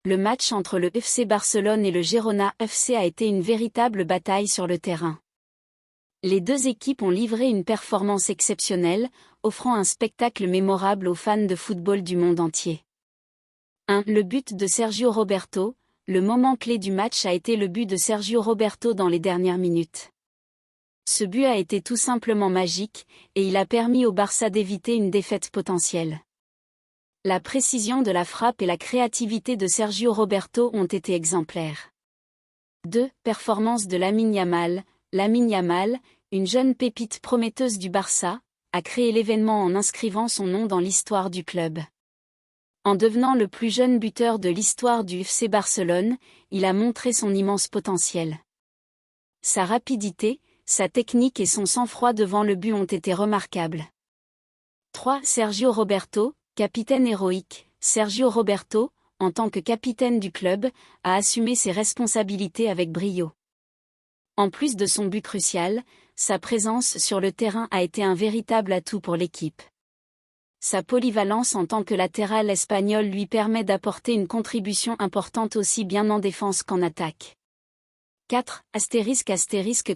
Le match entre le FC Barcelone et le Girona FC a été une véritable bataille sur le terrain. Les deux équipes ont livré une performance exceptionnelle, offrant un spectacle mémorable aux fans de football du monde entier. 1. Le but de Sergio Roberto. Le moment clé du match a été le but de Sergio Roberto dans les dernières minutes. Ce but a été tout simplement magique, et il a permis au Barça d'éviter une défaite potentielle. La précision de la frappe et la créativité de Sergio Roberto ont été exemplaires. 2. Performance de Lamine Yamal. Lamine Yamal, une jeune pépite prometteuse du Barça, a créé l'événement en inscrivant son nom dans l'histoire du club. En devenant le plus jeune buteur de l'histoire du FC Barcelone, il a montré son immense potentiel. Sa rapidité, sa technique et son sang-froid devant le but ont été remarquables. 3. Sergio Roberto, capitaine héroïque. Sergio Roberto, en tant que capitaine du club, a assumé ses responsabilités avec brio. En plus de son but crucial, sa présence sur le terrain a été un véritable atout pour l'équipe. Sa polyvalence en tant que latéral espagnol lui permet d'apporter une contribution importante aussi bien en défense qu'en attaque. 4.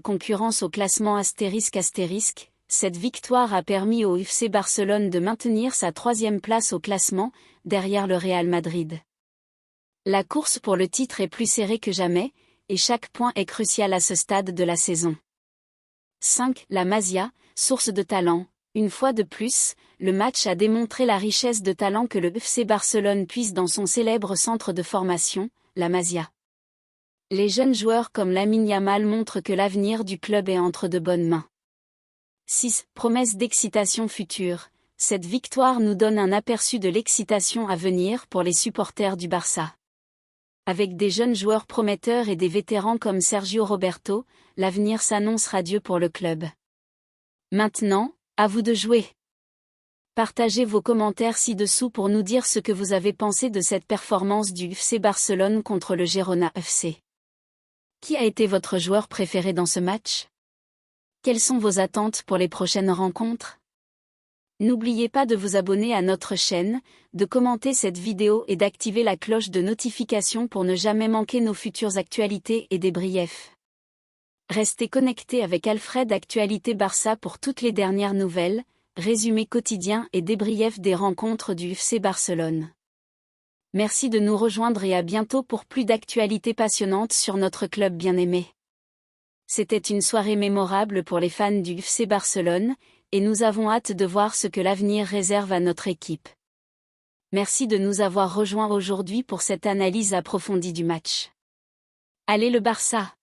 Concurrence au classement ***. Cette victoire a permis au FC Barcelone de maintenir sa 3e place au classement, derrière le Real Madrid. La course pour le titre est plus serrée que jamais, et chaque point est crucial à ce stade de la saison. 5. La Masia, source de talent. Une fois de plus, le match a démontré la richesse de talent que le FC Barcelone puise dans son célèbre centre de formation, la Masia. Les jeunes joueurs comme Lamine Yamal montrent que l'avenir du club est entre de bonnes mains. 6. Promesse d'excitation future. Cette victoire nous donne un aperçu de l'excitation à venir pour les supporters du Barça. Avec des jeunes joueurs prometteurs et des vétérans comme Sergio Roberto, l'avenir s'annonce radieux pour le club. Maintenant, à vous de jouer. Partagez vos commentaires ci-dessous pour nous dire ce que vous avez pensé de cette performance du FC Barcelone contre le Girona FC. Qui a été votre joueur préféré dans ce match? Quelles sont vos attentes pour les prochaines rencontres? N'oubliez pas de vous abonner à notre chaîne, de commenter cette vidéo et d'activer la cloche de notification pour ne jamais manquer nos futures actualités et débriefs. Restez connectés avec Alfred Actualité Barça pour toutes les dernières nouvelles, résumés quotidiens et débriefs des rencontres du FC Barcelone. Merci de nous rejoindre et à bientôt pour plus d'actualités passionnantes sur notre club bien-aimé. C'était une soirée mémorable pour les fans du FC Barcelone, et nous avons hâte de voir ce que l'avenir réserve à notre équipe. Merci de nous avoir rejoints aujourd'hui pour cette analyse approfondie du match. Allez le Barça!